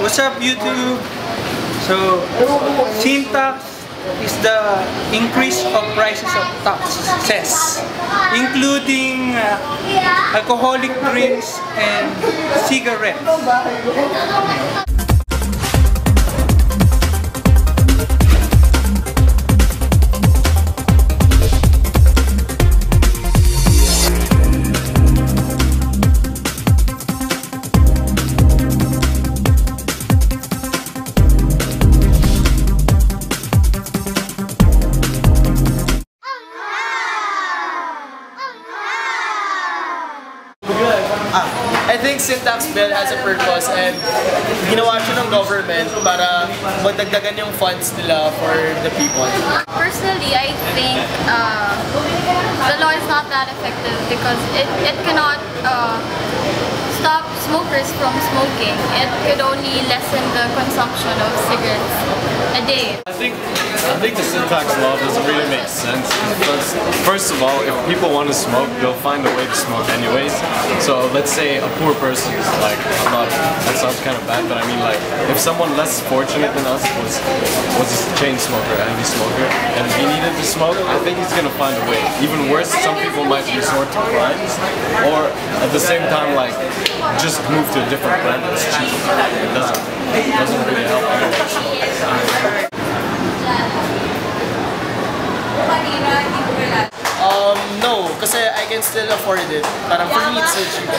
What's up, YouTube? So, sin tax is the increase of prices of taxes, including alcoholic drinks and cigarettes. I think sin tax bill has a purpose and ginawa siya ng government para magdagdagan yung funds nila for the people. Personally, I think the law is not that effective because it cannot stop smokers from smoking. It could only lessen the consumption of cigarettes a day. I think the sin tax law doesn't really make sense because, first of all, if people want to smoke, they'll find a way to smoke anyways. So let's say a poor person, like, that sounds kind of bad, but I mean, like, if someone less fortunate than us was a chain smoker, a heavy smoker, and he needed to smoke, I think he's gonna find a way. Even worse, some people might resort to crimes, or at the same time, like, just move to a different brand that's cheap. It doesn't really help anyone. No, kasi I can still afford it. Parang for me, it's so cheap.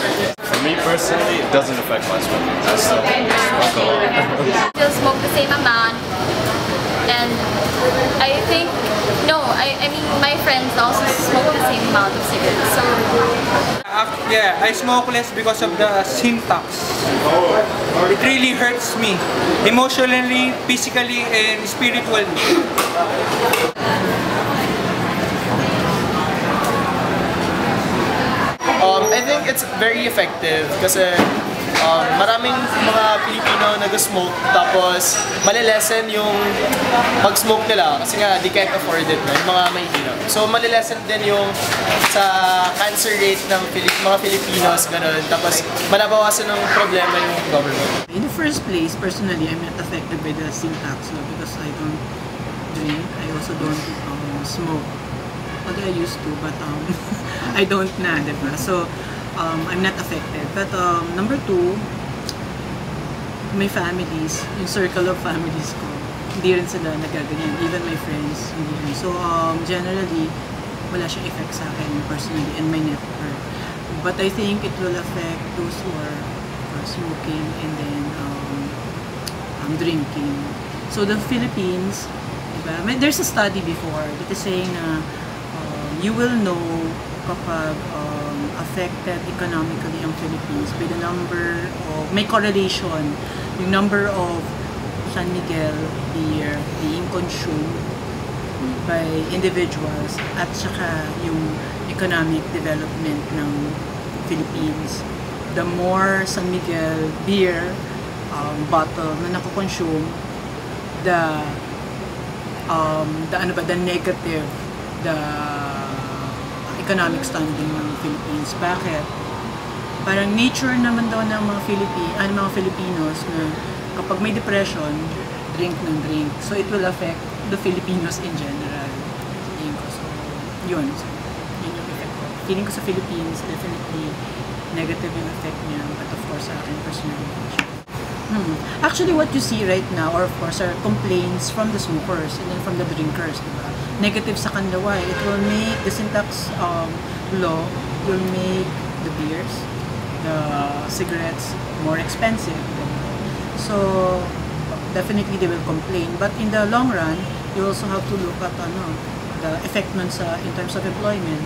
For me personally, it doesn't affect my smoking. I still smoke a lot. Still smoke the same amount, and I think I mean my friends also smoke the same amount of cigarettes. So Yeah, I smoke less because of the sin tax. It really hurts me emotionally, physically, and spiritually. I think it's very effective kasi maraming mga Pilipino nag-smoke tapos malilesen yung pag-smoke nila kasi nga they can't afford it na, yung mga mahihirap. So malilesen din yung sa cancer rate ng mga Filipinos, ganun. Tapos malabawasan ng problema yung government. In the first place, personally, I'm not affected by the sin tax law because I don't drink. I also don't smoke. Although I used to, but I don't na, diba? So, I'm not affected. But number two, my families, yung circle of families ko, hindi rin sila nagaganyan. Even my friends, hindi rin. So, generally, wala siyang effect sa akin personally and my network. But I think it will affect those who are smoking and then drinking. So, the Philippines, diba? There's a study before that is saying na you will know kapag affected economically ang Philippines by the number of, may correlation, yung number of San Miguel beer being consumed by individuals at saka yung economic development ng Philippines. The more San Miguel beer bottle na nakoconsume, the negative, the economic standing ng Philippines. Bakit? Parang nature naman daw ng mga Filipinos na kapag may depression, drink ng drink. So it will affect the Filipinos in general. So, yun. So, yun yung effect ko. Feeling ko sa Philippines, definitely negative yung effect niya. But of course, sa akin personally. Actually, what you see right now, or of course, are complaints from the smokers and then from the drinkers, diba? Negative sa kanila. Why? It will make the sin tax law will make the beers, the cigarettes more expensive. So definitely they will complain. But in the long run, you also have to look at the effect nun sa in terms of employment.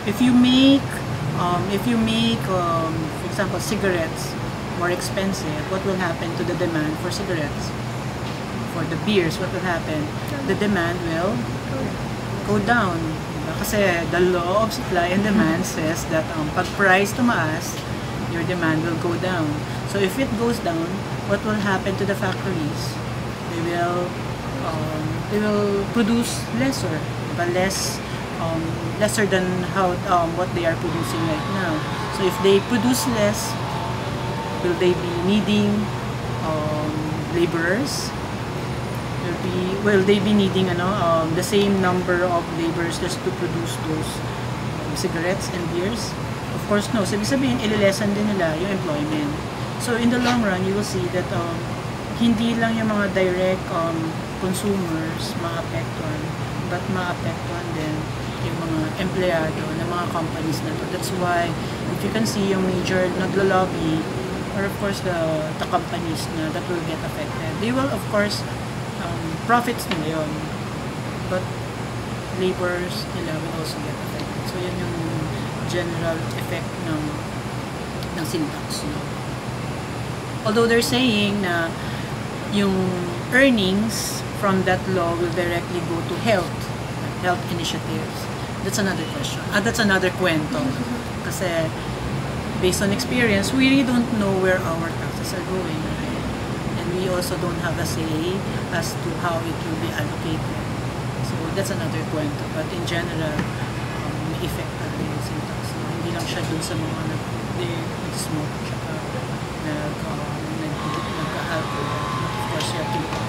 If you make for example cigarettes more expensive, what will happen to the demand for cigarettes? For the beers, what will happen? The demand will go down. Kasi the law of supply and demand says that pag price tumaas, your demand will go down. So if it goes down, what will happen to the factories? They will produce lesser, but lesser than what they are producing right now. So if they produce less, will they be needing laborers. Will they be needing the same number of laborers just to produce those cigarettes and beers? Of course, no. Sabihin, ililesen din nila yung employment. So, in the long run, you will see that hindi lang yung mga direct consumers maapektuhan, but maapektuhan din yung mga empleyado ng mga companies na to. That's why, if you can see yung major naglo-lobby, or of course the companies na that will get affected, they will of course profits nila yun, but laborers nila will also get affected. So yan yung general effect ng sin tax. Although they're saying na yung earnings from that law will directly go to health initiatives. That's another question. That's another kwento. Kasi based on experience, we really don't know where our taxes are going. Right? And we also don't have a say as to how it will be allocated. So that's another kwento. But in general, may effect talaga yung sin tax. Hindi lang siya dun sa mga nag-smoke tsaka nag-alcohol. Of course, you have to